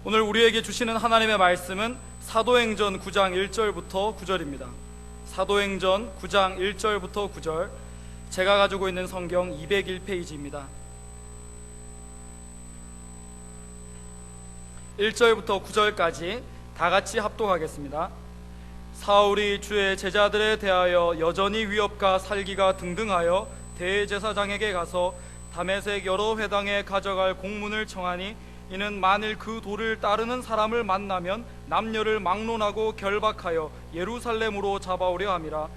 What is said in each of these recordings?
오늘 우리에게 주시는 하나님의 말씀은 사도행전 9장 1절부터 9절입니다. 사도행전 9장 1절부터 9절, 제가 가지고 있는 성경 201페이지입니다. 1절부터 9절까지 다 같이 합독하겠습니다. 사울이 주의 제자들에 대하여 여전히 위협과 살기가 등등하여 대제사장에게 가서 다메섹 여러 회당에 가져갈 공문을 청하니, 이는 만일 그 도를 따르는 사람을 만나면 남녀를 막론하고 결박하여 예루살렘으로 잡아오려 함이라.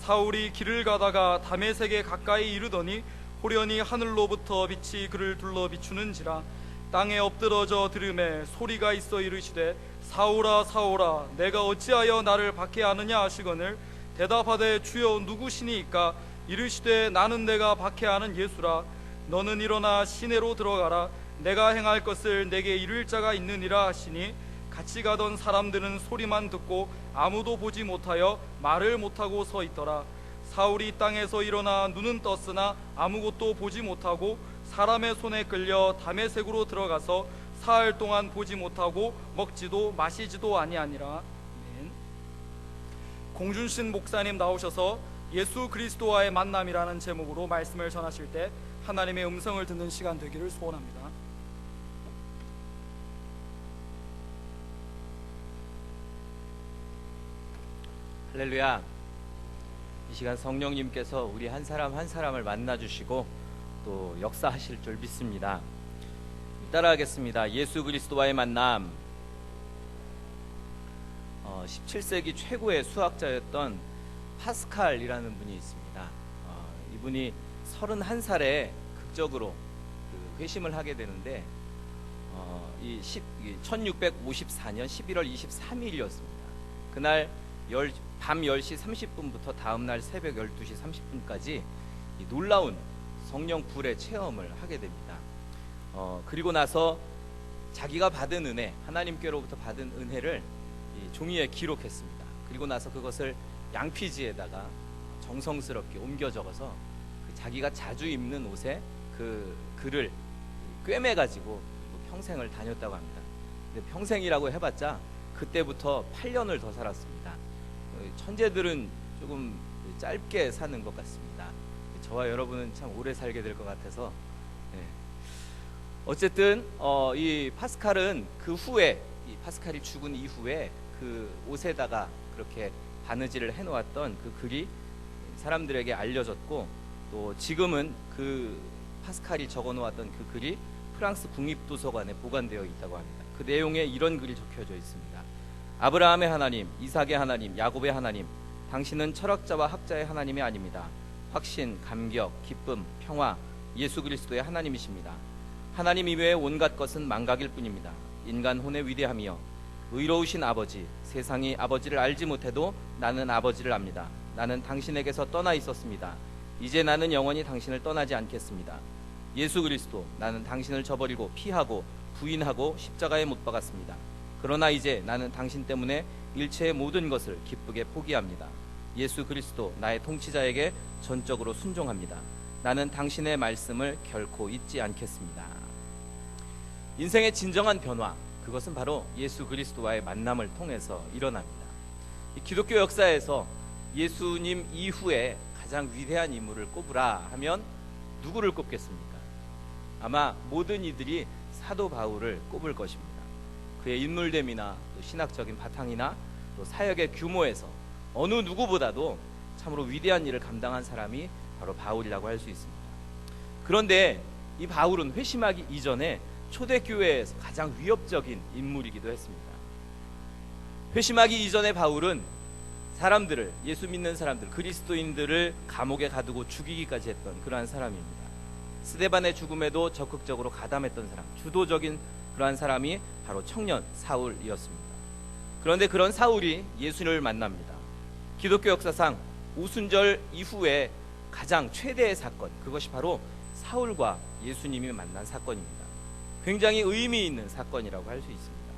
사울이 길을 가다가 다메섹에 가까이 이르더니 호련히 하늘로부터 빛이 그를 둘러 비추는지라. 땅에 엎드러져 들음에 소리가 있어 이르시되, 사울아 사울아, 내가 어찌하여 나를 박해하느냐 하시거늘, 대답하되 주여 누구시니이까? 이르시되 나는 내가 박해하는 예수라. 너는 일어나 시내로 들어가라. 내가 행할 것을 내게 이룰 자가 있느니라 하시니, 같이 가던 사람들은 소리만 듣고 아무도 보지 못하여 말을 못하고 서 있더라. 사울이 땅에서 일어나 눈은 떴으나 아무것도 보지 못하고 사람의 손에 끌려 다메섹으로 들어가서 사흘 동안 보지 못하고 먹지도 마시지도 아니하니라. 공준신 목사님 나오셔서 예수 그리스도와의 만남이라는 제목으로 말씀을 전하실 때 하나님의 음성을 듣는 시간 되기를 소원합니다. 할렐루야. 이 시간 성령님께서 우리 한 사람 한 사람을 만나주시고 또 역사하실 줄 믿습니다. 따라하겠습니다. 예수 그리스도와의 만남. 17세기 최고의 수학자였던 파스칼이라는 분이 있습니다. 이분이 31살에 극적으로 회심을 하게 되는데, 1654년 11월 23일이었습니다. 그날 밤 10시 30분부터 다음날 새벽 12시 30분까지 놀라운 성령 불의 체험을 하게 됩니다. 그리고 나서 자기가 받은 은혜, 하나님께로부터 받은 은혜를 이 종이에 기록했습니다. 그리고 나서 그것을 양피지에다가 정성스럽게 옮겨 적어서 자기가 자주 입는 옷에 그 글을 꿰매 가지고 평생을 다녔다고 합니다. 근데 평생이라고 해봤자 그때부터 8년을 더 살았습니다. 천재들은 조금 짧게 사는 것 같습니다. 저와 여러분은 참 오래 살게 될 것 같아서. 어쨌든 이 파스칼은 그 후에, 이 파스칼이 죽은 이후에 그 옷에다가 그렇게 바느질을 해놓았던 그 글이 사람들에게 알려졌고, 또 지금은 그 파스칼이 적어놓았던 그 글이 프랑스 국립도서관에 보관되어 있다고 합니다. 그 내용에 이런 글이 적혀져 있습니다. 아브라함의 하나님, 이삭의 하나님, 야곱의 하나님, 당신은 철학자와 학자의 하나님이 아닙니다. 확신, 감격, 기쁨, 평화, 예수 그리스도의 하나님이십니다. 하나님 이외의 온갖 것은 망각일 뿐입니다. 인간 혼의 위대함이여, 의로우신 아버지, 세상이 아버지를 알지 못해도 나는 아버지를 압니다. 나는 당신에게서 떠나 있었습니다. 이제 나는 영원히 당신을 떠나지 않겠습니다. 예수 그리스도, 나는 당신을 저버리고 피하고 부인하고 십자가에 못 박았습니다. 그러나 이제 나는 당신 때문에 일체의 모든 것을 기쁘게 포기합니다. 예수 그리스도, 나의 통치자에게 전적으로 순종합니다. 나는 당신의 말씀을 결코 잊지 않겠습니다. 인생의 진정한 변화, 그것은 바로 예수 그리스도와의 만남을 통해서 일어납니다. 이 기독교 역사에서 예수님 이후에 가장 위대한 인물을 꼽으라 하면 누구를 꼽겠습니까? 아마 모든 이들이 사도 바울을 꼽을 것입니다. 그의 인물됨이나 또 신학적인 바탕이나 또 사역의 규모에서 어느 누구보다도 참으로 위대한 일을 감당한 사람이 바로 바울이라고 할 수 있습니다. 그런데 이 바울은 회심하기 이전에 초대교회에서 가장 위협적인 인물이기도 했습니다. 회심하기 이전에 바울은 사람들을, 예수 믿는 사람들, 그리스도인들을 감옥에 가두고 죽이기까지 했던 그러한 사람입니다. 스데반의 죽음에도 적극적으로 가담했던 사람, 주도적인 그러한 사람이 바로 청년 사울이었습니다. 그런데 그런 사울이 예수를 만납니다. 기독교 역사상 오순절 이후에 가장 최대의 사건, 그것이 바로 사울과 예수님이 만난 사건입니다. 굉장히 의미 있는 사건이라고 할 수 있습니다.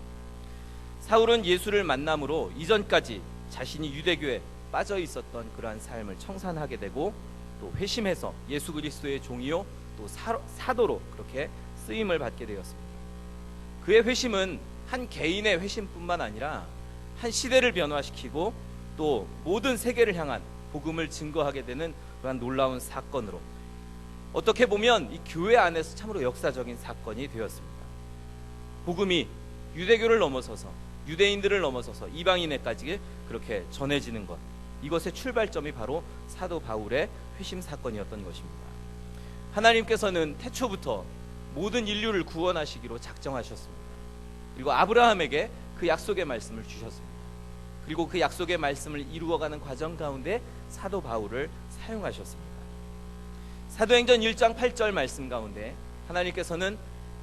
사울은 예수를 만남으로 이전까지 자신이 유대교에 빠져 있었던 그러한 삶을 청산하게 되고, 또 회심해서 예수 그리스도의 종이요 또 사도로 그렇게 쓰임을 받게 되었습니다. 그의 회심은 한 개인의 회심뿐만 아니라 한 시대를 변화시키고 또 모든 세계를 향한 복음을 증거하게 되는 그런 놀라운 사건으로, 어떻게 보면 이 교회 안에서 참으로 역사적인 사건이 되었습니다. 복음이 유대교를 넘어서서, 유대인들을 넘어서서 이방인에까지 그렇게 전해지는 것, 이것의 출발점이 바로 사도 바울의 회심 사건이었던 것입니다. 하나님께서는 태초부터 모든 인류를 구원하시기로 작정하셨습니다. 그리고 아브라함에게 그 약속의 말씀을 주셨습니다. 그리고 그 약속의 말씀을 이루어가는 과정 가운데 사도 바울을 사용하셨습니다. 사도행전 1장 8절 말씀 가운데 하나님께서는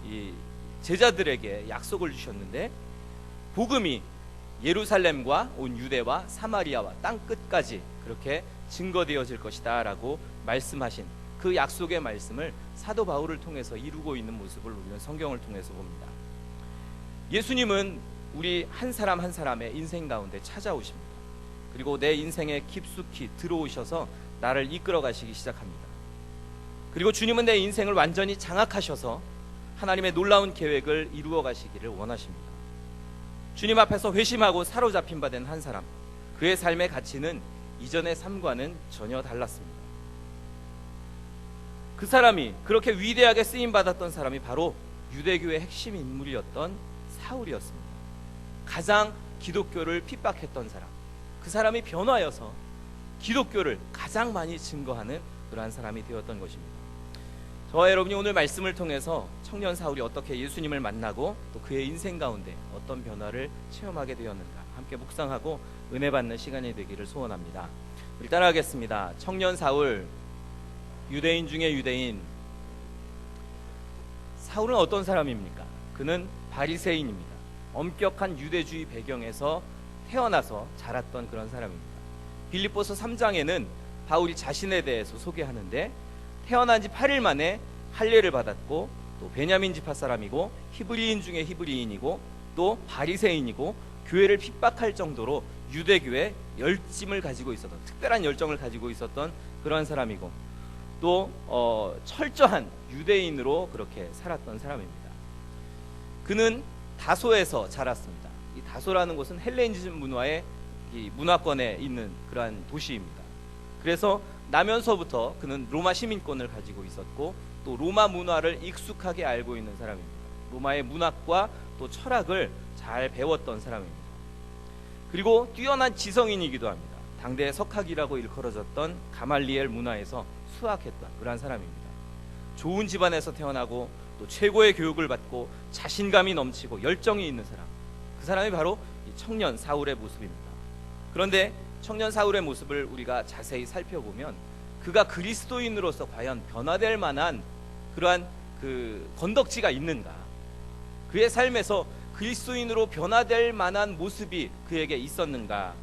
이 제자들에게 약속을 주셨는데, 복음이 예루살렘과 온 유대와 사마리아와 땅 끝까지 그렇게 증거되어질 것이다 라고 말씀하신 그 약속의 말씀을 사도 바울을 통해서 이루고 있는 모습을 우리는 성경을 통해서 봅니다. 예수님은 우리 한 사람 한 사람의 인생 가운데 찾아오십니다. 그리고 내 인생에 깊숙이 들어오셔서 나를 이끌어 가시기 시작합니다. 그리고 주님은 내 인생을 완전히 장악하셔서 하나님의 놀라운 계획을 이루어 가시기를 원하십니다. 주님 앞에서 회심하고 사로잡힌 바 된 한 사람, 그의 삶의 가치는 이전의 삶과는 전혀 달랐습니다. 그 사람이, 그렇게 위대하게 쓰임받았던 사람이 바로 유대교의 핵심 인물이었던 사울이었습니다. 가장 기독교를 핍박했던 사람, 그 사람이 변화여서 기독교를 가장 많이 증거하는 그러한 사람이 되었던 것입니다. 저와 여러분이 오늘 말씀을 통해서 청년 사울이 어떻게 예수님을 만나고 또 그의 인생 가운데 어떤 변화를 체험하게 되었는가 함께 묵상하고 은혜 받는 시간이 되기를 소원합니다. 우리 따라하겠습니다. 청년 사울, 유대인 중에 유대인. 사울은 어떤 사람입니까? 그는 바리새인입니다. 엄격한 유대주의 배경에서 태어나서 자랐던 그런 사람입니다. 빌립보서 3장에는 바울이 자신에 대해서 소개하는데, 태어난 지 8일 만에 할례를 받았고 또 베냐민 지파 사람이고 히브리인 중에 히브리인이고 또 바리새인이고 교회를 핍박할 정도로 유대교에 열심을 가지고 있었던, 특별한 열정을 가지고 있었던 그러한 사람이고 또 철저한 유대인으로 그렇게 살았던 사람입니다. 그는 다소에서 자랐습니다. 이 다소라는 곳은 헬레니즘 문화의 이 문화권에 있는 그러한 도시입니다. 그래서 나면서부터 그는 로마 시민권을 가지고 있었고 또 로마 문화를 익숙하게 알고 있는 사람입니다. 로마의 문학과 또 철학을 잘 배웠던 사람입니다. 그리고 뛰어난 지성인이기도 합니다. 당대의 석학이라고 일컬어졌던 가말리엘 문화에서 수학했던 그러한 사람입니다. 좋은 집안에서 태어나고 또 최고의 교육을 받고 자신감이 넘치고 열정이 있는 사람, 그 사람이 바로 이 청년 사울의 모습입니다. 그런데 청년 사울의 모습을 우리가 자세히 살펴보면 그가 그리스도인으로서 과연 변화될 만한 그러한 그 건덕지가 있는가, 그의 삶에서 그리스도인으로 변화될 만한 모습이 그에게 있었는가,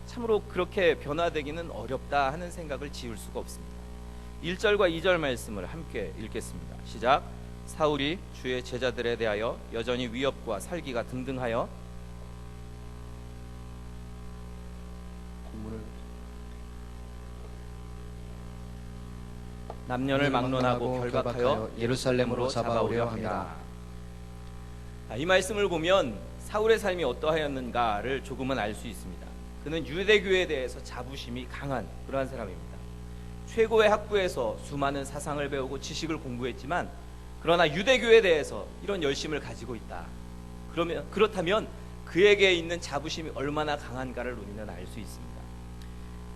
참으로 그렇게 변화되기는 어렵다 하는 생각을 지울 수가 없습니다. 1절과 2절 말씀을 함께 읽겠습니다. 시작. 사울이 주의 제자들에 대하여 여전히 위협과 살기가 등등하여 남녀를 막론하고 결박하여 예루살렘으로 잡아오려 합니다. 이 말씀을 보면 사울의 삶이 어떠하였는가를 조금은 알 수 있습니다. 그는 유대교에 대해서 자부심이 강한 그러한 사람입니다. 최고의 학부에서 수많은 사상을 배우고 지식을 공부했지만 그러나 유대교에 대해서 이런 열심을 가지고 있다. 그렇다면 그에게 있는 자부심이 얼마나 강한가를 우리는 알 수 있습니다.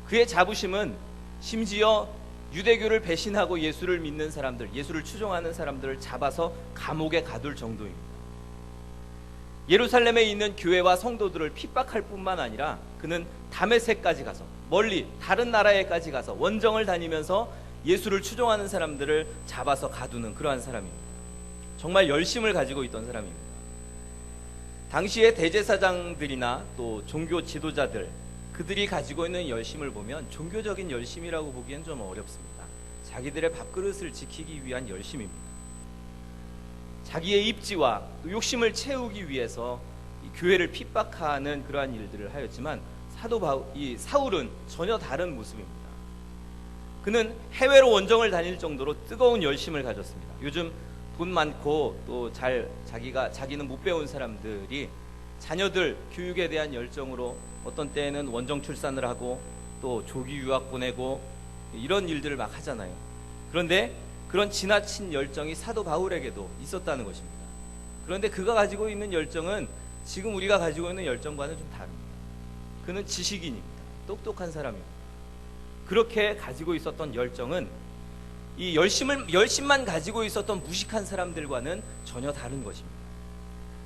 그의 자부심은 심지어 유대교를 배신하고 예수를 믿는 사람들, 예수를 추종하는 사람들을 잡아서 감옥에 가둘 정도입니다. 예루살렘에 있는 교회와 성도들을 핍박할 뿐만 아니라 그는 다메섹까지 가서, 멀리 다른 나라에까지 가서 원정을 다니면서 예수를 추종하는 사람들을 잡아서 가두는 그러한 사람입니다. 정말 열심을 가지고 있던 사람입니다. 당시의 대제사장들이나 또 종교 지도자들, 그들이 가지고 있는 열심을 보면 종교적인 열심이라고 보기엔 좀 어렵습니다. 자기들의 밥그릇을 지키기 위한 열심입니다. 자기의 입지와 욕심을 채우기 위해서 이 교회를 핍박하는 그러한 일들을 하였지만 이 사울은 전혀 다른 모습입니다. 그는 해외로 원정을 다닐 정도로 뜨거운 열심을 가졌습니다. 요즘 돈 많고 또 자기는 못 배운 사람들이 자녀들 교육에 대한 열정으로 어떤 때에는 원정 출산을 하고 또 조기 유학 보내고 이런 일들을 막 하잖아요. 그런데 그런 지나친 열정이 사도 바울에게도 있었다는 것입니다. 그런데 그가 가지고 있는 열정은 지금 우리가 가지고 있는 열정과는 좀 다릅니다. 그는 지식인입니다. 똑똑한 사람입니다. 그렇게 가지고 있었던 열정은 이 열심만 가지고 있었던 무식한 사람들과는 전혀 다른 것입니다.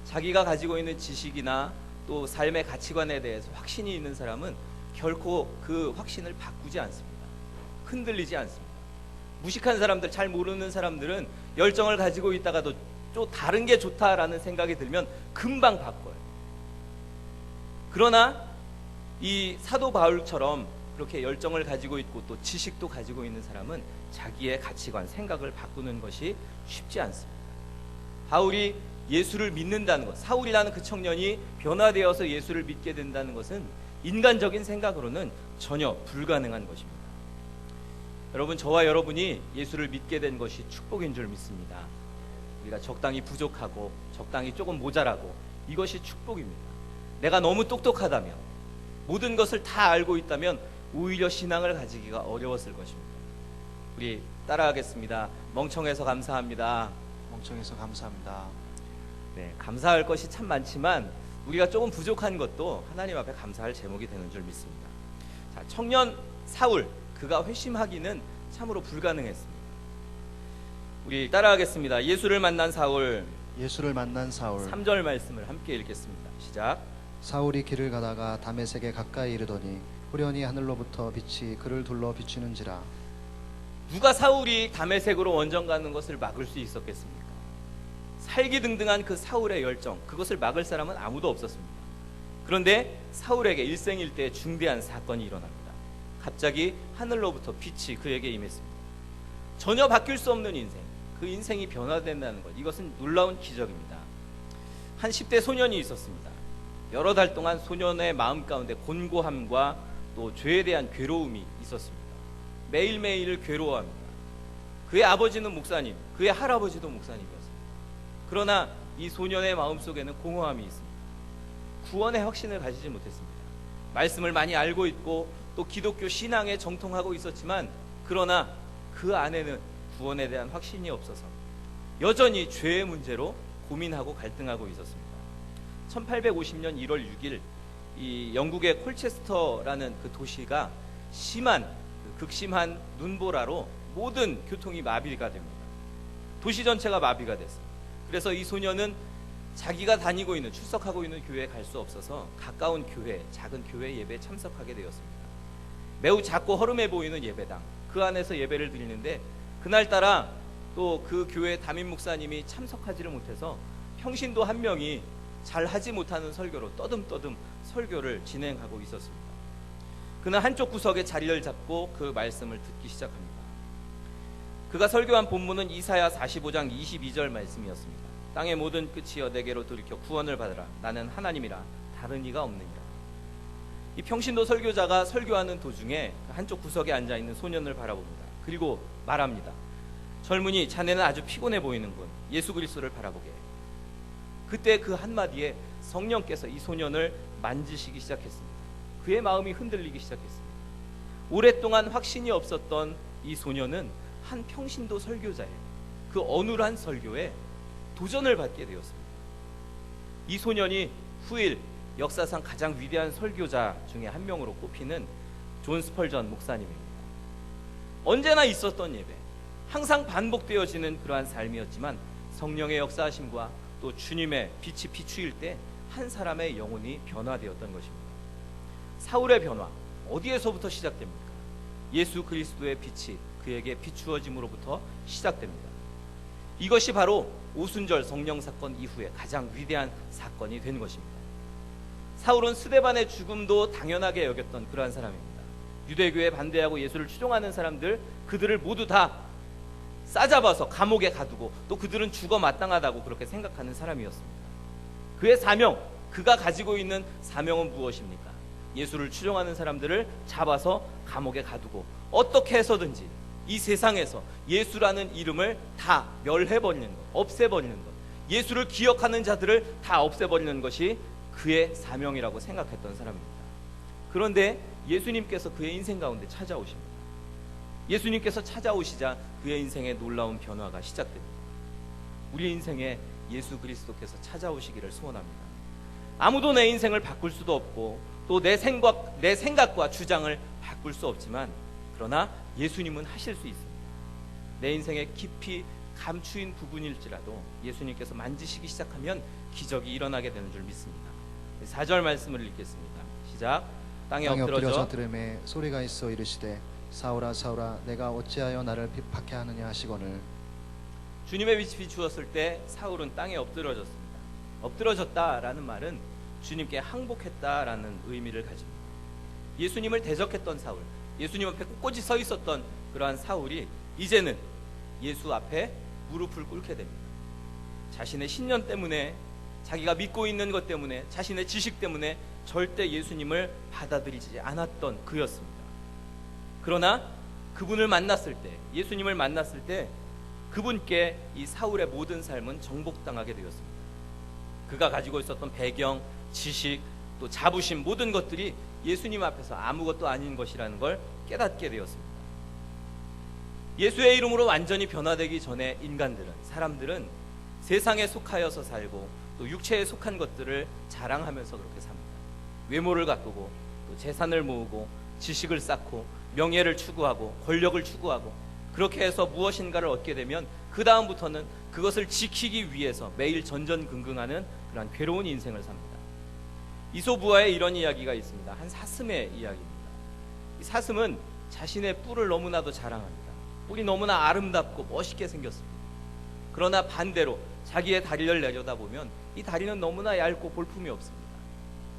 자기가 가지고 있는 지식이나 또 삶의 가치관에 대해서 확신이 있는 사람은 결코 그 확신을 바꾸지 않습니다. 흔들리지 않습니다. 무식한 사람들, 잘 모르는 사람들은 열정을 가지고 있다가도 또 다른 게 좋다라는 생각이 들면 금방 바꿔요. 그러나 이 사도 바울처럼 그렇게 열정을 가지고 있고 또 지식도 가지고 있는 사람은 자기의 가치관, 생각을 바꾸는 것이 쉽지 않습니다. 바울이 예수를 믿는다는 것, 사울이라는 그 청년이 변화되어서 예수를 믿게 된다는 것은 인간적인 생각으로는 전혀 불가능한 것입니다. 여러분, 저와 여러분이 예수를 믿게 된 것이 축복인 줄 믿습니다. 우리가 적당히 부족하고 적당히 조금 모자라고 이것이 축복입니다. 내가 너무 똑똑하다면, 모든 것을 다 알고 있다면 오히려 신앙을 가지기가 어려웠을 것입니다. 우리 따라하겠습니다. 멍청해서 감사합니다. 멍청해서 감사합니다. 네, 감사할 것이 참 많지만 우리가 조금 부족한 것도 하나님 앞에 감사할 제목이 되는 줄 믿습니다. 자, 청년 사울, 그가 회심하기는 참으로 불가능했습니다. 우리 따라하겠습니다. 예수를 만난 사울. 예수를 만난 사울. 3절 말씀을 함께 읽겠습니다. 시작. 사울이 길을 가다가 다메섹에 가까이 이르더니 후련히 하늘로부터 빛이 그를 둘러 비추는지라. 누가 사울이 다메섹으로 원정 가는 것을 막을 수 있었겠습니까? 살기등등한 그 사울의 열정, 그것을 막을 사람은 아무도 없었습니다. 그런데 사울에게 일생일대의 중대한 사건이 일어납니다. 갑자기 하늘로부터 빛이 그에게 임했습니다. 전혀 바뀔 수 없는 인생, 그 인생이 변화된다는 것, 이것은 놀라운 기적입니다. 한 10대 소년이 있었습니다. 여러 달 동안 소년의 마음 가운데 곤고함과 또 죄에 대한 괴로움이 있었습니다. 매일매일 괴로워합니다. 그의 아버지는 목사님, 그의 할아버지도 목사님이었습니다. 그러나 이 소년의 마음속에는 공허함이 있습니다. 구원의 확신을 가지지 못했습니다. 말씀을 많이 알고 있고 또 기독교 신앙에 정통하고 있었지만, 그러나 그 안에는 구원에 대한 확신이 없어서 여전히 죄의 문제로 고민하고 갈등하고 있었습니다. 1850년 1월 6일 이 영국의 콜체스터라는 그 도시가 극심한 눈보라로 모든 교통이 마비가 됩니다. 도시 전체가 마비가 됐어요. 그래서 이 소년은 자기가 다니고 있는, 출석하고 있는 교회에 갈 수 없어서 가까운 교회, 작은 교회 예배에 참석하게 되었습니다. 매우 작고 허름해 보이는 예배당, 그 안에서 예배를 드리는데 그날따라 또 그 교회 담임 목사님이 참석하지를 못해서 평신도 한 명이 잘 하지 못하는 설교로 떠듬떠듬 설교를 진행하고 있었습니다. 그는 한쪽 구석에 자리를 잡고 그 말씀을 듣기 시작합니다. 그가 설교한 본문은 이사야 45장 22절 말씀이었습니다. 땅의 모든 끝이여 내게로 돌이켜 구원을 받으라. 나는 하나님이라 다른 이가 없느니라. 이 평신도 설교자가 설교하는 도중에 한쪽 구석에 앉아있는 소년을 바라봅니다. 그리고 말합니다. 젊은이, 자네는 아주 피곤해 보이는군. 예수 그리스도를 바라보게. 그때 그 한마디에 성령께서 이 소년을 만지시기 시작했습니다. 그의 마음이 흔들리기 시작했습니다. 오랫동안 확신이 없었던 이 소년은 한 평신도 설교자의 그 어눌한 설교에 도전을 받게 되었습니다. 이 소년이 후일 역사상 가장 위대한 설교자 중에 한 명으로 꼽히는 존 스펄전 목사님입니다. 언제나 있었던 예배, 항상 반복되어지는 그러한 삶이었지만 성령의 역사하심과 또 주님의 빛이 비추일 때 한 사람의 영혼이 변화되었던 것입니다. 사울의 변화, 어디에서부터 시작됩니까? 예수 그리스도의 빛이 그에게 비추어짐으로부터 시작됩니다. 이것이 바로 오순절 성령 사건 이후에 가장 위대한 사건이 된 것입니다. 사울은 스데반의 죽음도 당연하게 여겼던 그러한 사람입니다. 유대교에 반대하고 예수를 추종하는 사람들, 그들을 모두 다 싸잡아서 감옥에 가두고 또 그들은 죽어 마땅하다고 그렇게 생각하는 사람이었습니다. 그의 사명, 그가 가지고 있는 사명은 무엇입니까? 예수를 추종하는 사람들을 잡아서 감옥에 가두고 어떻게 해서든지 이 세상에서 예수라는 이름을 다 멸해버리는 것, 없애버리는 것, 예수를 기억하는 자들을 다 없애버리는 것이 그의 사명이라고 생각했던 사람입니다. 그런데 예수님께서 그의 인생 가운데 찾아오십니다. 예수님께서 찾아오시자 그의 인생에 놀라운 변화가 시작됩니다. 우리 인생에 예수 그리스도께서 찾아오시기를 소원합니다. 아무도 내 인생을 바꿀 수도 없고 또 내 생각과 주장을 바꿀 수 없지만, 그러나 예수님은 하실 수 있습니다. 내 인생에 깊이 감추인 부분일지라도 예수님께서 만지시기 시작하면 기적이 일어나게 되는 줄 믿습니다. 4절 말씀을 읽겠습니다. 시작. 땅에 엎드러져 들음에 소리가 있어 이르시되 사울아 사울아 내가 어찌하여 나를 박해하느냐 하시거늘. 주님의 빛이 비추었을 때 사울은 땅에 엎드러졌습니다. 엎드러졌다라는 말은 주님께 항복했다라는 의미를 가집니다. 예수님을 대적했던 사울, 예수님 앞에 꼿꼿이 서 있었던 그러한 사울이 이제는 예수 앞에 무릎을 꿇게 됩니다. 자신의 신념 때문에, 자기가 믿고 있는 것 때문에, 자신의 지식 때문에 절대 예수님을 받아들이지 않았던 그였습니다. 그러나 그분을 만났을 때, 예수님을 만났을 때 그분께 이 사울의 모든 삶은 정복당하게 되었습니다. 그가 가지고 있었던 배경, 지식, 또 자부심, 모든 것들이 예수님 앞에서 아무것도 아닌 것이라는 걸 깨닫게 되었습니다. 예수의 이름으로 완전히 변화되기 전에 인간들은, 사람들은 세상에 속하여서 살고 또 육체에 속한 것들을 자랑하면서 그렇게 삽니다. 외모를 가꾸고 또 재산을 모으고 지식을 쌓고 명예를 추구하고 권력을 추구하고, 그렇게 해서 무엇인가를 얻게 되면 그 다음부터는 그것을 지키기 위해서 매일 전전긍긍하는 그런 괴로운 인생을 삽니다. 이솝우화에 이런 이야기가 있습니다. 한 사슴의 이야기입니다. 이 사슴은 자신의 뿔을 너무나도 자랑합니다. 뿔이 너무나 아름답고 멋있게 생겼습니다. 그러나 반대로 자기의 다리를 내려다보면 이 다리는 너무나 얇고 볼품이 없습니다.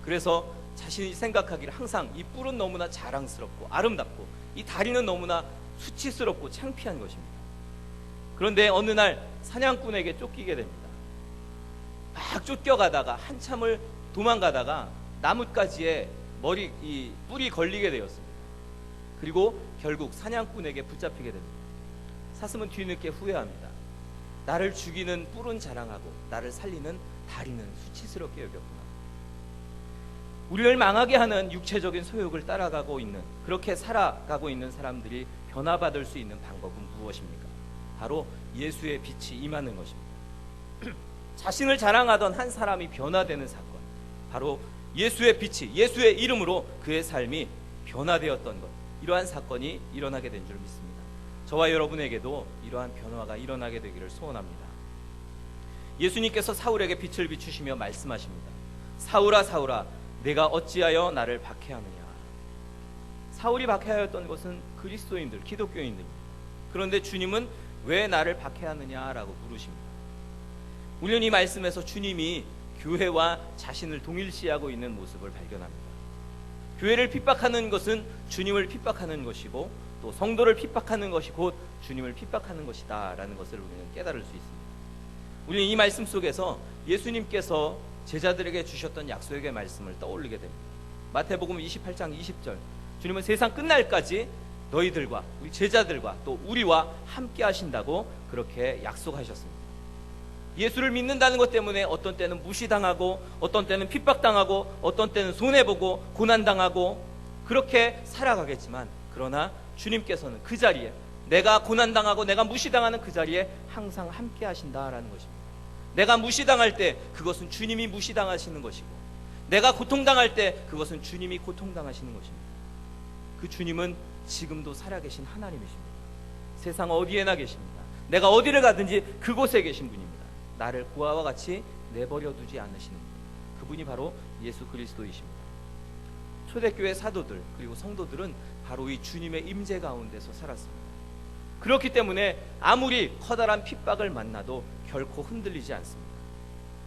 그래서 자신이 생각하기를 항상 이 뿔은 너무나 자랑스럽고 아름답고 이 다리는 너무나 수치스럽고 창피한 것입니다. 그런데 어느 날 사냥꾼에게 쫓기게 됩니다. 막 쫓겨가다가 한참을 도망가다가 나뭇가지에 이 뿔이 걸리게 되었습니다. 그리고 결국 사냥꾼에게 붙잡히게 됩니다. 사슴은 뒤늦게 후회합니다. 나를 죽이는 뿔은 자랑하고 나를 살리는 다리는 수치스럽게 여겼구나. 우리를 망하게 하는 육체적인 소욕을 따라가고 있는, 그렇게 살아가고 있는 사람들이 변화받을 수 있는 방법은 무엇입니까? 바로 예수의 빛이 임하는 것입니다. 자신을 자랑하던 한 사람이 변화되는 사건, 바로 예수의 빛이, 예수의 이름으로 그의 삶이 변화되었던 것, 이러한 사건이 일어나게 된 줄 믿습니다. 저와 여러분에게도 이러한 변화가 일어나게 되기를 소원합니다. 예수님께서 사울에게 빛을 비추시며 말씀하십니다. 사울아 사울아 내가 어찌하여 나를 박해하느냐. 사울이 박해하였던 것은 그리스도인들, 기독교인들입니다. 그런데 주님은 왜 나를 박해하느냐라고 물으십니다. 우리는 이 말씀에서 주님이 교회와 자신을 동일시하고 있는 모습을 발견합니다. 교회를 핍박하는 것은 주님을 핍박하는 것이고 또 성도를 핍박하는 것이 곧 주님을 핍박하는 것이다 라는 것을 우리는 깨달을 수 있습니다. 우리는 이 말씀 속에서 예수님께서 제자들에게 주셨던 약속의 말씀을 떠올리게 됩니다. 마태복음 28장 20절, 주님은 세상 끝날까지 너희들과 우리 제자들과 또 우리와 함께 하신다고 그렇게 약속하셨습니다. 예수를 믿는다는 것 때문에 어떤 때는 무시당하고 어떤 때는 핍박당하고 어떤 때는 손해보고 고난당하고 그렇게 살아가겠지만, 그러나 주님께서는 그 자리에, 내가 고난당하고 내가 무시당하는 그 자리에 항상 함께 하신다라는 것입니다. 내가 무시당할 때 그것은 주님이 무시당하시는 것이고, 내가 고통당할 때 그것은 주님이 고통당하시는 것입니다. 그 주님은 지금도 살아계신 하나님이십니다. 세상 어디에나 계십니다. 내가 어디를 가든지 그곳에 계신 분입니다. 나를 고아와 같이 내버려 두지 않으시는 분, 그분이 바로 예수 그리스도이십니다. 초대교회 사도들 그리고 성도들은 바로 이 주님의 임재 가운데서 살았습니다. 그렇기 때문에 아무리 커다란 핍박을 만나도 결코 흔들리지 않습니다.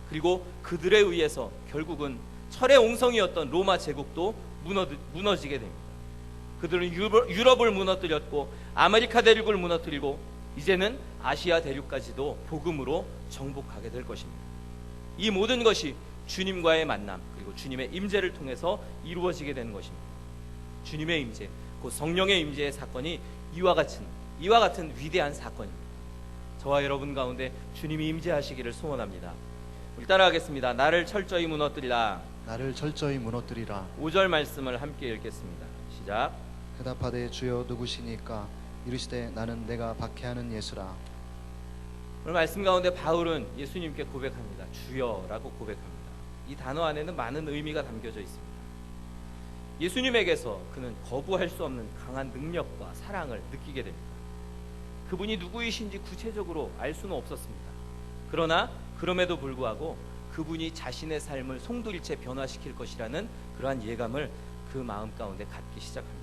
그리고 그들에 의해서 결국은 철의 옹성이었던 로마 제국도 무너지게 됩니다. 그들은 유럽을 무너뜨렸고 아메리카 대륙을 무너뜨리고 이제는 아시아 대륙까지도 복음으로 정복하게 될 것입니다. 이 모든 것이 주님과의 만남 그리고 주님의 임재를 통해서 이루어지게 되는 것입니다. 주님의 임재, 곧 성령의 임재의 사건이 이와 같은 이와 같은 위대한 사건입니다. 저와 여러분 가운데 주님이 임재하시기를 소원합니다. 우리 따라하겠습니다. 나를 철저히 무너뜨리라. 나를 철저히 무너뜨리라. 5절 말씀을 함께 읽겠습니다. 시작. 대답하되 주여 누구시니까? 이르시되 나는 내가 박해하는 예수라. 오늘 말씀 가운데 바울은 예수님께 고백합니다. 주여라고 고백합니다. 이 단어 안에는 많은 의미가 담겨져 있습니다. 예수님에게서 그는 거부할 수 없는 강한 능력과 사랑을 느끼게 됩니다. 그분이 누구이신지 구체적으로 알 수는 없었습니다. 그러나 그럼에도 불구하고 그분이 자신의 삶을 송두리째 변화시킬 것이라는 그러한 예감을 그 마음 가운데 갖기 시작합니다.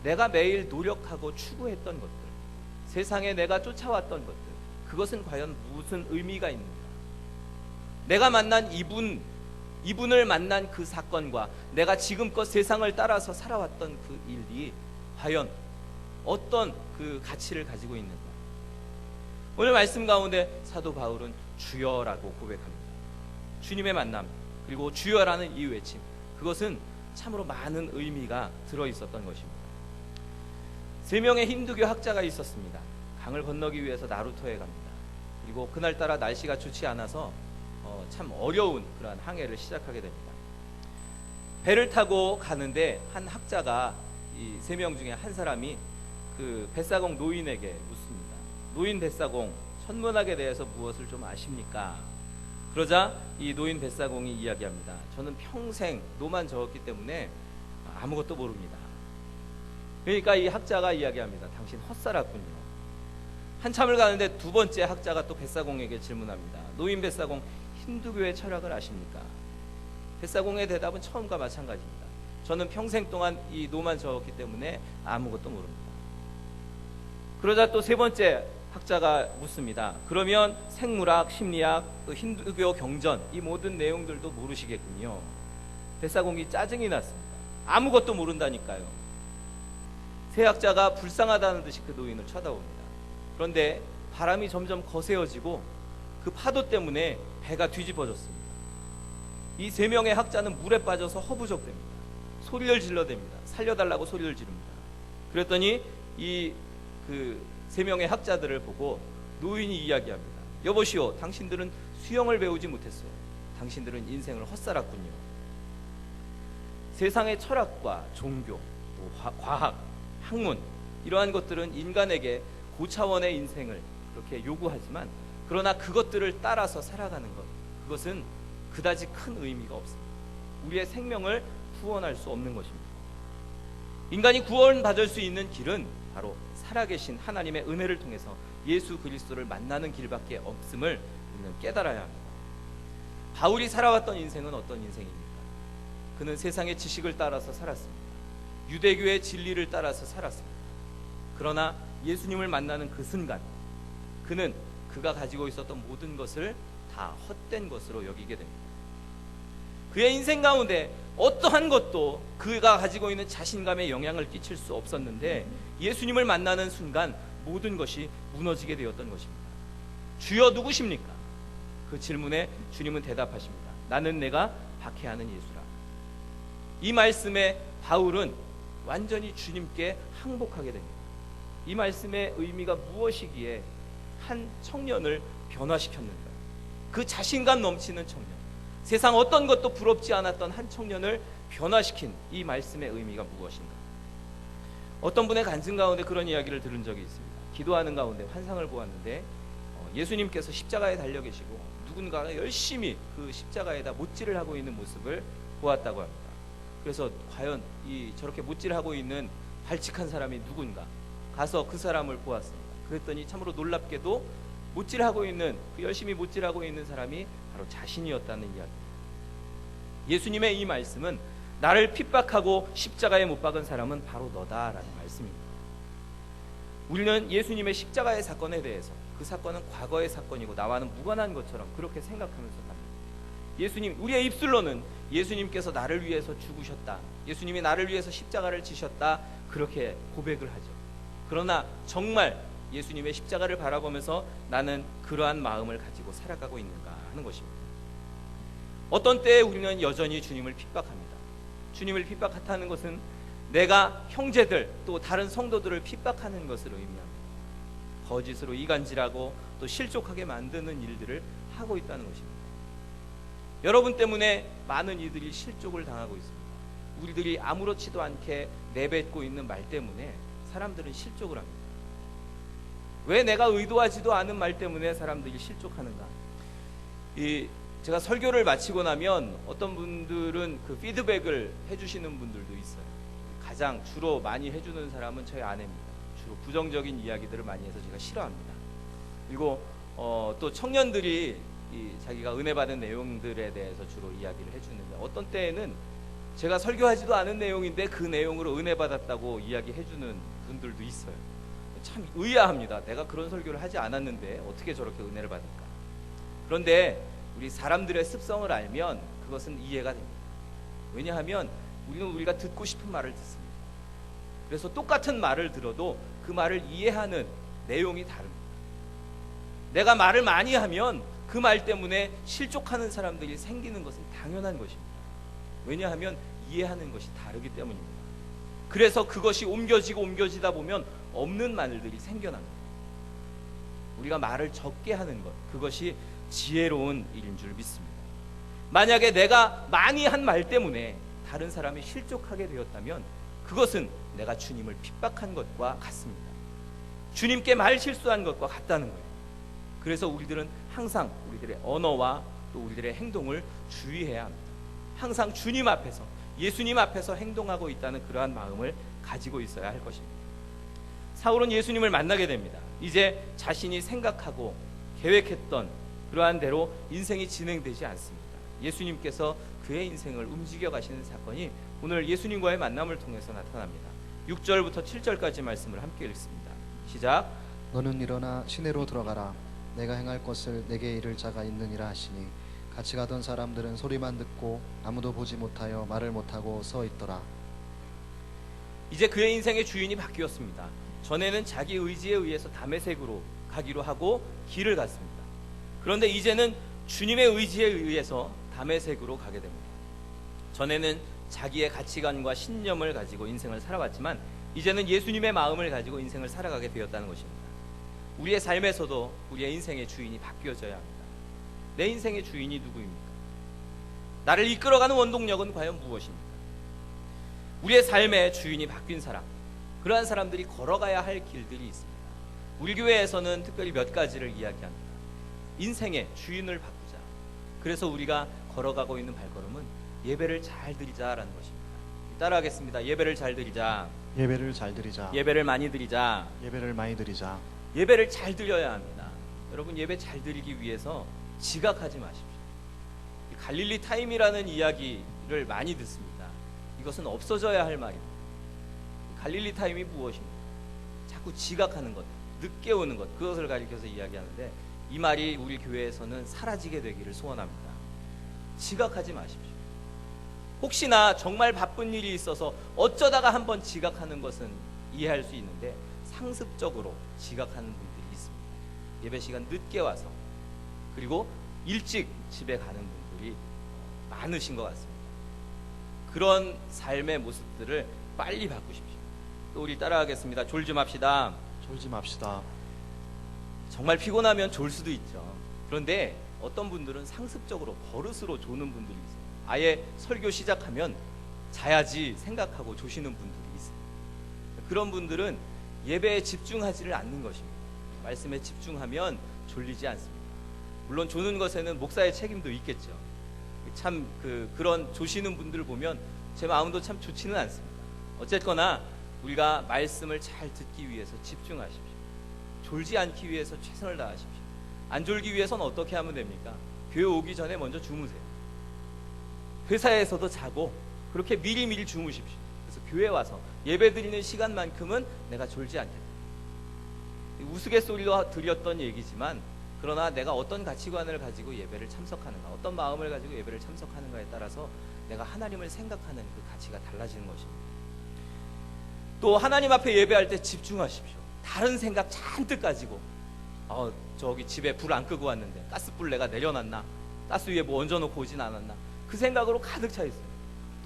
내가 매일 노력하고 추구했던 것들, 세상에 내가 쫓아왔던 것들, 그것은 과연 무슨 의미가 있는가? 내가 만난 이분을 만난 그 사건과 내가 지금껏 세상을 따라서 살아왔던 그 일이 과연 어떤 그 가치를 가지고 있는가? 오늘 말씀 가운데 사도 바울은 주여라고 고백합니다. 주님의 만남, 그리고 주여라는 이 외침, 그것은 참으로 많은 의미가 들어있었던 것입니다. 3명의 힌두교 학자가 있었습니다. 강을 건너기 위해서 나루터에 갑니다. 그리고 그날따라 날씨가 좋지 않아서 참 어려운 그러한 항해를 시작하게 됩니다. 배를 타고 가는데 한 학자가 이 3명 중에 한 사람이 그 뱃사공 노인에게 묻습니다. 노인 뱃사공, 천문학에 대해서 무엇을 좀 아십니까? 그러자 이 노인 뱃사공이 이야기합니다. 저는 평생 노만 저었기 때문에 아무것도 모릅니다. 그러니까 이 학자가 이야기합니다. 당신 헛살았군요. 한참을 가는데 두 번째 학자가 또 뱃사공에게 질문합니다. 노인 뱃사공, 힌두교의 철학을 아십니까? 뱃사공의 대답은 처음과 마찬가지입니다. 저는 평생 동안 이 노만 저었기 때문에 아무것도 모릅니다. 그러자 또 세 번째 학자가 묻습니다. 그러면 생물학, 심리학, 또 힌두교 경전, 이 모든 내용들도 모르시겠군요. 뱃사공이 짜증이 났습니다. 아무것도 모른다니까요. 세 학자가 불쌍하다는 듯이 그 노인을 쳐다봅니다. 그런데 바람이 점점 거세어지고 그 파도 때문에 배가 뒤집어졌습니다. 이 3명의 학자는 물에 빠져서 허부적됩니다. 소리를 질러댑니다. 살려달라고 소리를 지릅니다. 그랬더니 이 3명의 학자들을 보고 노인이 이야기합니다. 여보시오, 당신들은 수영을 배우지 못했어요. 당신들은 인생을 헛살았군요. 세상의 철학과 종교, 또 과학, 학문, 이러한 것들은 인간에게 고차원의 인생을 그렇게 요구하지만, 그러나 그것들을 따라서 살아가는 것, 그것은 그다지 큰 의미가 없습니다. 우리의 생명을 구원할 수 없는 것입니다. 인간이 구원받을 수 있는 길은 바로 살아계신 하나님의 은혜를 통해서 예수 그리스도를 만나는 길밖에 없음을 우리는 깨달아야 합니다. 바울이 살아왔던 인생은 어떤 인생입니까? 그는 세상의 지식을 따라서 살았습니다. 유대교의 진리를 따라서 살았습니다. 그러나 예수님을 만나는 그 순간 그는 그가 가지고 있었던 모든 것을 다 헛된 것으로 여기게 됩니다. 그의 인생 가운데 어떠한 것도 그가 가지고 있는 자신감에 영향을 끼칠 수 없었는데, 예수님을 만나는 순간 모든 것이 무너지게 되었던 것입니다. 주여 누구십니까? 그 질문에 주님은 대답하십니다. 나는 내가 박해하는 예수라. 이 말씀에 바울은 완전히 주님께 항복하게 됩니다. 이 말씀의 의미가 무엇이기에 한 청년을 변화시켰는가? 그 자신감 넘치는 청년, 세상 어떤 것도 부럽지 않았던 한 청년을 변화시킨 이 말씀의 의미가 무엇인가? 어떤 분의 간증 가운데 그런 이야기를 들은 적이 있습니다. 기도하는 가운데 환상을 보았는데 예수님께서 십자가에 달려 계시고 누군가가 열심히 그 십자가에다 못질을 하고 있는 모습을 보았다고 합니다. 그래서 과연 저렇게 못질하고 있는 발칙한 사람이 누군가 가서 그 사람을 보았습니다. 그랬더니 참으로 놀랍게도 못질하고 있는, 그 열심히 못질하고 있는 사람이 바로 자신이었다는 이야기입니다. 예수님의 이 말씀은 나를 핍박하고 십자가에 못 박은 사람은 바로 너다라는 말씀입니다. 우리는 예수님의 십자가의 사건에 대해서 그 사건은 과거의 사건이고 나와는 무관한 것처럼 그렇게 생각하면서 갑니다. 예수님, 우리의 입술로는 예수님께서 나를 위해서 죽으셨다, 예수님이 나를 위해서 십자가를 지셨다, 그렇게 고백을 하죠. 그러나 정말 예수님의 십자가를 바라보면서 나는 그러한 마음을 가지고 살아가고 있는가 하는 것입니다. 어떤 때에 우리는 여전히 주님을 핍박합니다. 주님을 핍박하는 것은 내가 형제들 또 다른 성도들을 핍박하는 것을 의미합니다. 거짓으로 이간질하고 또 실족하게 만드는 일들을 하고 있다는 것입니다. 여러분 때문에 많은 이들이 실족을 당하고 있습니다. 우리들이 아무렇지도 않게 내뱉고 있는 말 때문에 사람들은 실족을 합니다. 왜 내가 의도하지도 않은 말 때문에 사람들이 실족하는가? 제가 설교를 마치고 나면 어떤 분들은 그 피드백을 해주시는 분들도 있어요. 가장 주로 많이 해주는 사람은 저희 아내입니다. 주로 부정적인 이야기들을 많이 해서 제가 싫어합니다. 그리고 또 청년들이 자기가 은혜 받은 내용들에 대해서 주로 이야기를 해주는데, 어떤 때에는 제가 설교하지도 않은 내용인데 그 내용으로 은혜 받았다고 이야기해주는 분들도 있어요. 참 의아합니다. 내가 그런 설교를 하지 않았는데 어떻게 저렇게 은혜를 받을까? 그런데 우리 사람들의 습성을 알면 그것은 이해가 됩니다. 왜냐하면 우리가 듣고 싶은 말을 듣습니다. 그래서 똑같은 말을 들어도 그 말을 이해하는 내용이 다릅니다. 내가 말을 많이 하면 그 말 때문에 실족하는 사람들이 생기는 것은 당연한 것입니다. 왜냐하면 이해하는 것이 다르기 때문입니다. 그래서 그것이 옮겨지다 보면 없는 말들이 생겨납니다. 우리가 말을 적게 하는 것, 그것이 지혜로운 일인 줄 믿습니다. 만약에 내가 많이 한 말 때문에 다른 사람이 실족하게 되었다면 그것은 내가 주님을 핍박한 것과 같습니다. 주님께 말 실수한 것과 같다는 거예요. 그래서 우리들은 항상 우리들의 언어와 또 우리들의 행동을 주의해야 합니다. 항상 주님 앞에서, 예수님 앞에서 행동하고 있다는 그러한 마음을 가지고 있어야 할 것입니다. 사울은 예수님을 만나게 됩니다. 이제 자신이 생각하고 계획했던 그러한 대로 인생이 진행되지 않습니다. 예수님께서 그의 인생을 움직여 가시는 사건이 오늘 예수님과의 만남을 통해서 나타납니다. 6절부터 7절까지 말씀을 함께 읽습니다. 시작. 너는 일어나 시내로 들어가라. 내가 행할 것을 내게 이를 자가 있느니라 하시니 같이 가던 사람들은 소리만 듣고 아무도 보지 못하여 말을 못하고 서 있더라. 이제 그의 인생의 주인이 바뀌었습니다. 전에는 자기 의지에 의해서 다메섹으로 가기로 하고 길을 갔습니다. 그런데 이제는 주님의 의지에 의해서 다메섹으로 가게 됩니다. 전에는 자기의 가치관과 신념을 가지고 인생을 살아왔지만 이제는 예수님의 마음을 가지고 인생을 살아가게 되었다는 것입니다. 우리의 삶에서도 우리의 인생의 주인이 바뀌어져야 합니다. 내 인생의 주인이 누구입니까? 나를 이끌어가는 원동력은 과연 무엇입니까? 우리의 삶의 주인이 바뀐 사람, 그러한 사람들이 걸어가야 할 길들이 있습니다. 우리 교회에서는 특별히 몇 가지를 이야기합니다. 인생의 주인을 바꾸자. 그래서 우리가 걸어가고 있는 발걸음은 예배를 잘 드리자라는 것입니다. 따라하겠습니다. 예배를 잘 드리자. 예배를 잘 드리자. 예배를 많이 드리자. 예배를 많이 드리자. 예배를 잘 드려야 합니다. 여러분, 예배 잘 드리기 위해서 지각하지 마십시오. 갈릴리 타임이라는 이야기를 많이 듣습니다. 이것은 없어져야 할 말입니다. 갈릴리 타임이 무엇입니까? 자꾸 지각하는 것, 늦게 오는 것, 그것을 가리켜서 이야기하는데 이 말이 우리 교회에서는 사라지게 되기를 소원합니다. 지각하지 마십시오. 혹시나 정말 바쁜 일이 있어서 어쩌다가 한번 지각하는 것은 이해할 수 있는데 상습적으로 지각하는 분들이 있습니다. 예배 시간 늦게 와서, 그리고 일찍 집에 가는 분들이 많으신 것 같습니다. 그런 삶의 모습들을 빨리 바꾸십시오. 또 우리 따라하겠습니다. 졸지 맙시다. 졸지 맙시다. 정말 피곤하면 졸 수도 있죠. 그런데 어떤 분들은 상습적으로 버릇으로 조는 분들이 있어요. 아예 설교 시작하면 자야지 생각하고 조시는 분들이 있어요. 그런 분들은 예배에 집중하지를 않는 것입니다. 말씀에 집중하면 졸리지 않습니다. 물론 조는 것에는 목사의 책임도 있겠죠. 참 그런 조시는 분들을 보면 제 마음도 참 좋지는 않습니다. 어쨌거나 우리가 말씀을 잘 듣기 위해서 집중하십시오. 졸지 않기 위해서 최선을 다하십시오. 안 졸기 위해서는 어떻게 하면 됩니까? 교회 오기 전에 먼저 주무세요. 회사에서도 자고 그렇게 미리미리 주무십시오. 그래서 교회 와서 예배 드리는 시간만큼은 내가 졸지 않겠다. 우스갯소리로 드렸던 얘기지만, 그러나 내가 어떤 가치관을 가지고 예배를 참석하는가, 어떤 마음을 가지고 예배를 참석하는가에 따라서 내가 하나님을 생각하는 그 가치가 달라지는 것입니다. 또 하나님 앞에 예배할 때 집중하십시오. 다른 생각 잔뜩 가지고 저기 집에 불 안 끄고 왔는데 가스불 내가 내려놨나, 가스 위에 뭐 얹어놓고 오진 않았나, 그 생각으로 가득 차 있어요.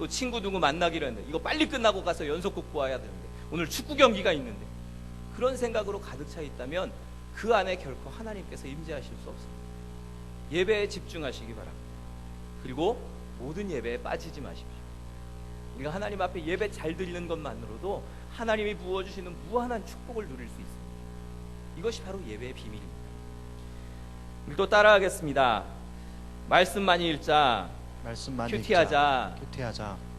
또 친구 누구 만나기로 했는데 이거 빨리 끝나고 가서 연속극 보아야 되는데 오늘 축구 경기가 있는데 그런 생각으로 가득 차 있다면 그 안에 결코 하나님께서 임재하실 수 없습니다. 예배에 집중하시기 바랍니다. 그리고 모든 예배에 빠지지 마십시오. 우리가 하나님 앞에 예배 잘 드리는 것만으로도 하나님이 부어주시는 무한한 축복을 누릴 수 있습니다. 이것이 바로 예배의 비밀입니다. 우리 또 따라하겠습니다. 말씀 많이 읽자. 말씀 많이 큐티하자. 읽자. 큐티하자.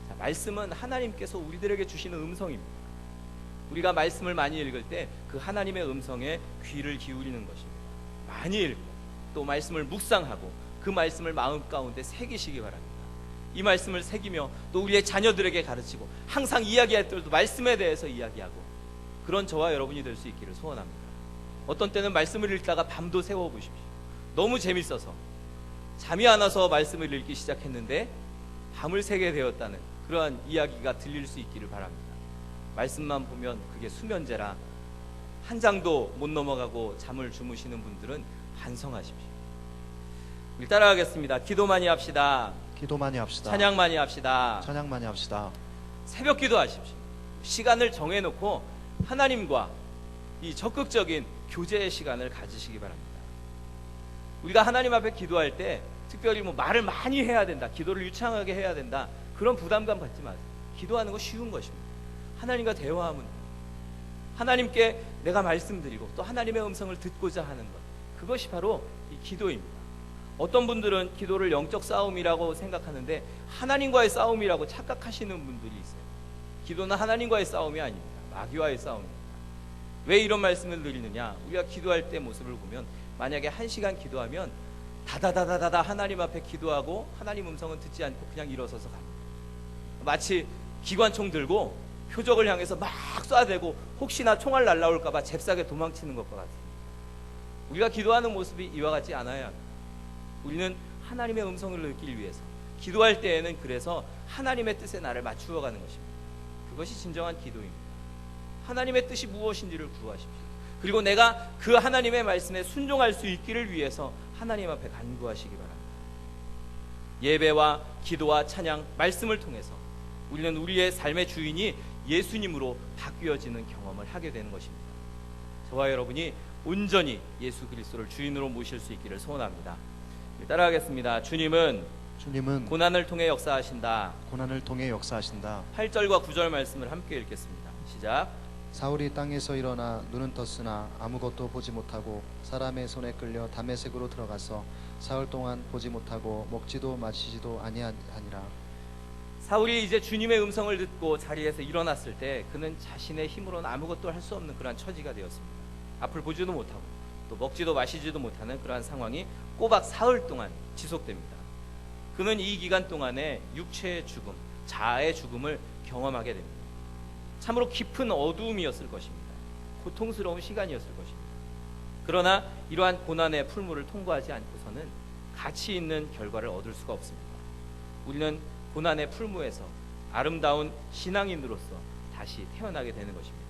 자, 말씀은 하나님께서 우리들에게 주시는 음성입니다. 우리가 말씀을 많이 읽을 때 그 하나님의 음성에 귀를 기울이는 것입니다. 많이 읽고 또 말씀을 묵상하고 그 말씀을 마음 가운데 새기시기 바랍니다. 이 말씀을 새기며 또 우리의 자녀들에게 가르치고 항상 이야기할 때도 말씀에 대해서 이야기하고 그런 저와 여러분이 될 수 있기를 소원합니다. 어떤 때는 말씀을 읽다가 밤도 새워보십시오. 너무 재밌어서 잠이 안 와서 말씀을 읽기 시작했는데 밤을 새게 되었다는 그러한 이야기가 들릴 수 있기를 바랍니다. 말씀만 보면 그게 수면제라 한 장도 못 넘어가고 잠을 주무시는 분들은 반성하십시오. 우리 따라하겠습니다. 기도 많이 합시다. 기도 많이 합시다. 찬양 많이 합시다. 찬양 많이 합시다. 새벽 기도하십시오. 시간을 정해놓고 하나님과 이 적극적인 교제의 시간을 가지시기 바랍니다. 우리가 하나님 앞에 기도할 때 특별히 뭐 말을 많이 해야 된다, 기도를 유창하게 해야 된다, 그런 부담감 갖지 마세요. 기도하는 거 쉬운 것입니다. 하나님과 대화하면 하나님께 내가 말씀드리고 또 하나님의 음성을 듣고자 하는 것, 그것이 바로 이 기도입니다. 어떤 분들은 기도를 영적 싸움이라고 생각하는데 하나님과의 싸움이라고 착각하시는 분들이 있어요. 기도는 하나님과의 싸움이 아닙니다. 마귀와의 싸움입니다. 왜 이런 말씀을 드리느냐, 우리가 기도할 때 모습을 보면 만약에 1시간 기도하면 다다다다다다 하나님 앞에 기도하고 하나님 음성은 듣지 않고 그냥 일어서서 갑니다. 마치 기관총 들고 표적을 향해서 막 쏴대고 혹시나 총알 날라올까봐 잽싸게 도망치는 것과 같습니다. 우리가 기도하는 모습이 이와 같지 않아야 합니다. 우리는 하나님의 음성을 듣기 위해서 기도할 때에는 그래서 하나님의 뜻에 나를 맞추어 가는 것입니다. 그것이 진정한 기도입니다. 하나님의 뜻이 무엇인지를 구하십시오. 그리고 내가 그 하나님의 말씀에 순종할 수 있기를 위해서 하나님 앞에 간구하시기 바랍니다. 예배와 기도와 찬양, 말씀을 통해서 우리는 우리의 삶의 주인이 예수님으로 바뀌어지는 경험을 하게 되는 것입니다. 저와 여러분이 온전히 예수 그리스도를 주인으로 모실 수 있기를 소원합니다. 따라하겠습니다. 주님은 고난을 통해 역사하신다. 고난을 통해 역사하신다. 8절과 9절 말씀을 함께 읽겠습니다. 시작. 사울이 땅에서 일어나 눈은 떴으나 아무것도 보지 못하고 사람의 손에 끌려 다메섹으로 들어가서 사흘 동안 보지 못하고 먹지도 마시지도 아니하니라. 사울이 이제 주님의 음성을 듣고 자리에서 일어났을 때 그는 자신의 힘으로는 아무것도 할 수 없는 그러한 처지가 되었습니다. 앞을 보지도 못하고 또 먹지도 마시지도 못하는 그러한 상황이 꼬박 사흘 동안 지속됩니다. 그는 이 기간 동안에 육체의 죽음, 자아의 죽음을 경험하게 됩니다. 참으로 깊은 어두움이었을 것입니다. 고통스러운 시간이었을 것입니다. 그러나 이러한 고난의 풀무를 통과하지 않고서는 가치 있는 결과를 얻을 수가 없습니다. 우리는 고난의 풀무에서 아름다운 신앙인으로서 다시 태어나게 되는 것입니다.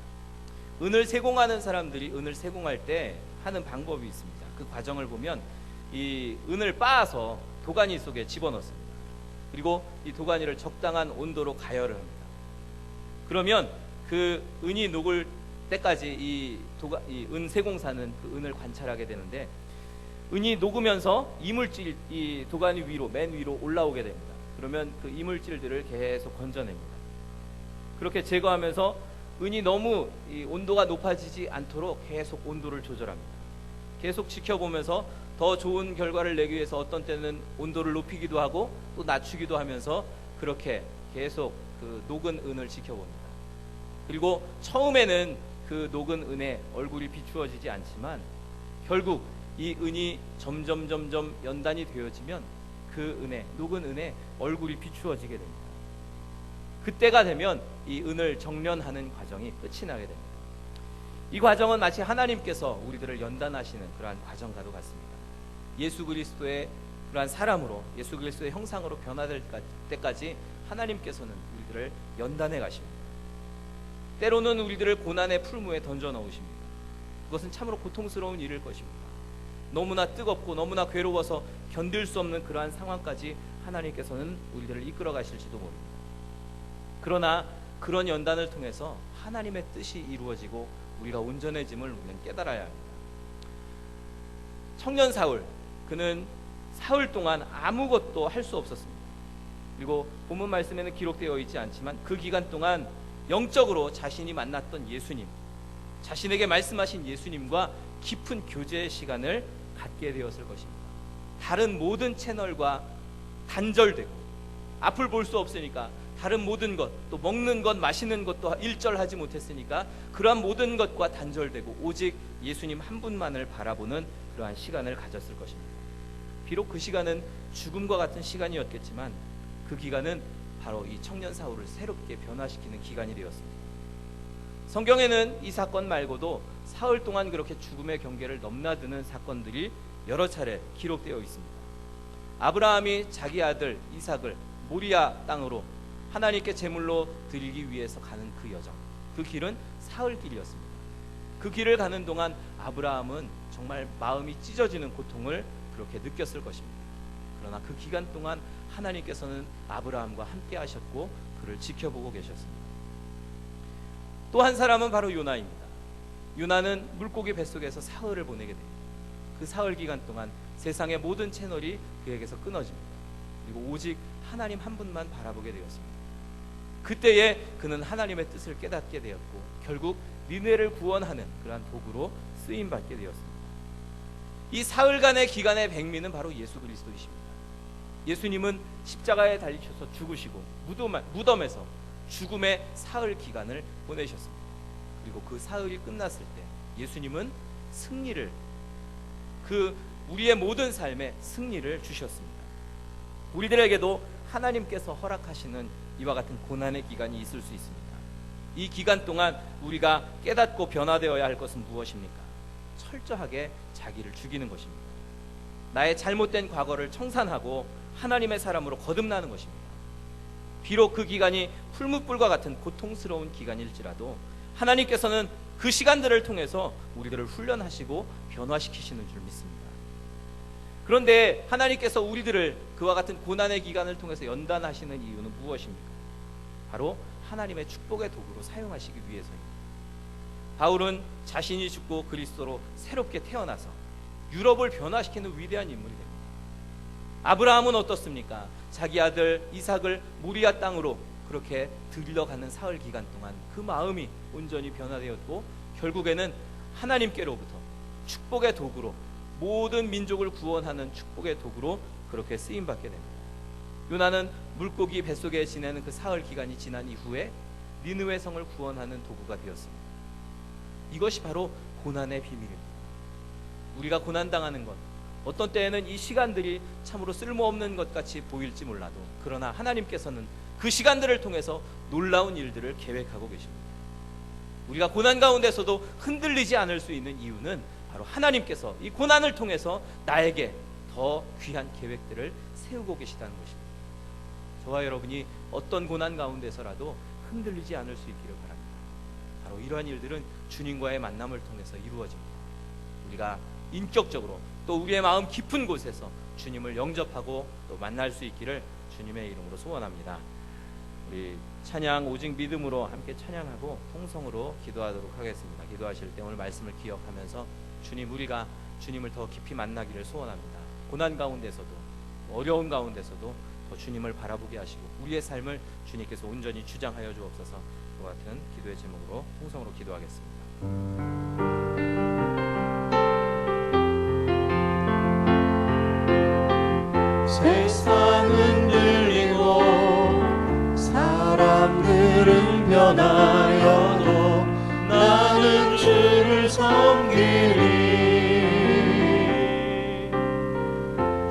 은을 세공하는 사람들이 은을 세공할 때 하는 방법이 있습니다. 그 과정을 보면 이 은을 빻아서 도가니 속에 집어넣습니다. 그리고 이 도가니를 적당한 온도로 가열을 합니다. 그러면 그 은이 녹을 때까지 이 은 세공사는 그 은을 관찰하게 되는데 은이 녹으면서 이물질 이 도가니 위로 맨 위로 올라오게 됩니다. 그러면 그 이물질들을 계속 건져냅니다. 그렇게 제거하면서 은이 너무 이 온도가 높아지지 않도록 계속 온도를 조절합니다. 계속 지켜보면서 더 좋은 결과를 내기 위해서 어떤 때는 온도를 높이기도 하고 또 낮추기도 하면서 그렇게 계속 그 녹은 은을 지켜봅니다. 그리고 처음에는 그 녹은 은에 얼굴이 비추어지지 않지만 결국 이 은이 점점 연단이 되어지면 그 은에, 녹은 은에 얼굴이 비추어지게 됩니다. 그때가 되면 이 은을 정련하는 과정이 끝이 나게 됩니다. 이 과정은 마치 하나님께서 우리들을 연단하시는 그러한 과정과도 같습니다. 예수 그리스도의 그러한 사람으로, 예수 그리스도의 형상으로 변화될 때까지 하나님께서는 우리들을 연단해 가십니다. 때로는 우리들을 고난의 풀무에 던져 넣으십니다. 그것은 참으로 고통스러운 일일 것입니다. 너무나 뜨겁고 너무나 괴로워서 견딜 수 없는 그러한 상황까지 하나님께서는 우리들을 이끌어 가실지도 모릅니다. 그러나 그런 연단을 통해서 하나님의 뜻이 이루어지고 우리가 온전해짐을 우리는 깨달아야 합니다. 청년 사울, 그는 사흘 동안 아무것도 할 수 없었습니다. 그리고 본문 말씀에는 기록되어 있지 않지만 그 기간 동안 영적으로 자신이 만났던 예수님, 자신에게 말씀하신 예수님과 깊은 교제의 시간을 갖게 되었을 것입니다. 다른 모든 채널과 단절되고, 앞을 볼 수 없으니까 다른 모든 것, 또 먹는 것, 마시는 것도 일절하지 못했으니까 그러한 모든 것과 단절되고 오직 예수님 한 분만을 바라보는 그러한 시간을 가졌을 것입니다. 비록 그 시간은 죽음과 같은 시간이었겠지만 그 기간은 바로 이 청년 사울을 새롭게 변화시키는 기간이 되었습니다. 성경에는 이 사건 말고도 사흘 동안 그렇게 죽음의 경계를 넘나드는 사건들이 여러 차례 기록되어 있습니다. 아브라함이 자기 아들 이삭을 모리아 땅으로 하나님께 제물로 드리기 위해서 가는 그 여정, 그 길은 사흘 길이었습니다. 그 길을 가는 동안 아브라함은 정말 마음이 찢어지는 고통을 그렇게 느꼈을 것입니다. 그러나 그 기간 동안 하나님께서는 아브라함과 함께 하셨고 그를 지켜보고 계셨습니다. 또 한 사람은 바로 요나입니다. 요나는 물고기 뱃속에서 사흘을 보내게 됩니다. 그 사흘 기간 동안 세상의 모든 채널이 그에게서 끊어집니다. 그리고 오직 하나님 한 분만 바라보게 되었습니다. 그때에 그는 하나님의 뜻을 깨닫게 되었고 결국 니느웨를 구원하는 그러한 도구로 쓰임받게 되었습니다. 이 사흘간의 기간의 백미는 바로 예수 그리스도이십니다. 예수님은 십자가에 달리셔서 죽으시고 무덤에서 죽음의 사흘 기간을 보내셨습니다. 그리고 그 사흘이 끝났을 때 예수님은 승리를, 그 우리의 모든 삶에 승리를 주셨습니다. 우리들에게도 하나님께서 허락하시는 이와 같은 고난의 기간이 있을 수 있습니다. 이 기간 동안 우리가 깨닫고 변화되어야 할 것은 무엇입니까? 철저하게 자기를 죽이는 것입니다. 나의 잘못된 과거를 청산하고 하나님의 사람으로 거듭나는 것입니다. 비록 그 기간이 풀무불과 같은 고통스러운 기간일지라도 하나님께서는 그 시간들을 통해서 우리들을 훈련하시고 변화시키시는 줄 믿습니다. 그런데 하나님께서 우리들을 그와 같은 고난의 기간을 통해서 연단하시는 이유는 무엇입니까? 바로 하나님의 축복의 도구로 사용하시기 위해서입니다. 바울은 자신이 죽고 그리스도로 새롭게 태어나서 유럽을 변화시키는 위대한 인물이 됩니다. 아브라함은 어떻습니까? 자기 아들 이삭을 모리아 땅으로 그렇게 들려가는 사흘 기간 동안 그 마음이 온전히 변화되었고 결국에는 하나님께로부터 축복의 도구로, 모든 민족을 구원하는 축복의 도구로 그렇게 쓰임받게 됩니다. 요나는 물고기 뱃속에 지내는 그 사흘 기간이 지난 이후에 니느웨 성을 구원하는 도구가 되었습니다. 이것이 바로 고난의 비밀입니다. 우리가 고난당하는 것, 어떤 때에는 이 시간들이 참으로 쓸모없는 것 같이 보일지 몰라도 그러나 하나님께서는 그 시간들을 통해서 놀라운 일들을 계획하고 계십니다. 우리가 고난 가운데서도 흔들리지 않을 수 있는 이유는 바로 하나님께서 이 고난을 통해서 나에게 더 귀한 계획들을 세우고 계시다는 것입니다. 저와 여러분이 어떤 고난 가운데서라도 흔들리지 않을 수 있기를 바랍니다. 바로 이러한 일들은 주님과의 만남을 통해서 이루어집니다. 우리가 인격적으로 또 우리의 마음 깊은 곳에서 주님을 영접하고 또 만날 수 있기를 주님의 이름으로 소원합니다. 우리 찬양 오직 믿음으로 함께 찬양하고 통성으로 기도하도록 하겠습니다. 기도하실 때 오늘 말씀을 기억하면서 주님, 우리가 주님을 더 깊이 만나기를 소원합니다. 고난 가운데서도 어려운 가운데서도 더 주님을 바라보게 하시고 우리의 삶을 주님께서 온전히 주장하여 주옵소서. 그와 같은 기도의 제목으로 통성으로 기도하겠습니다. 세상은 들리고 사람들은 변하여도 나는 주를 섬기리.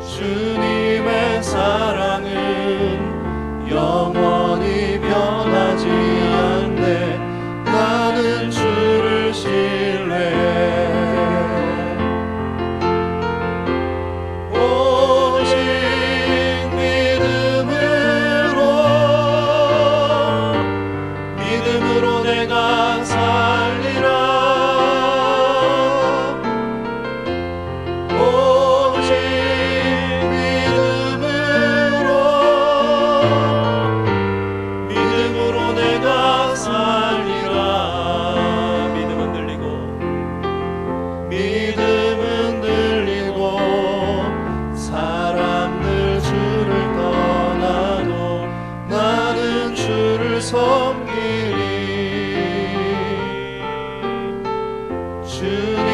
주님의 사랑은 영원히 변하지 않네. 나는 주를 신뢰해. 믿음으로 내가 살리라. 믿음은 들리고 사람들 주를 떠나도 나는 주를 섬기리. 주님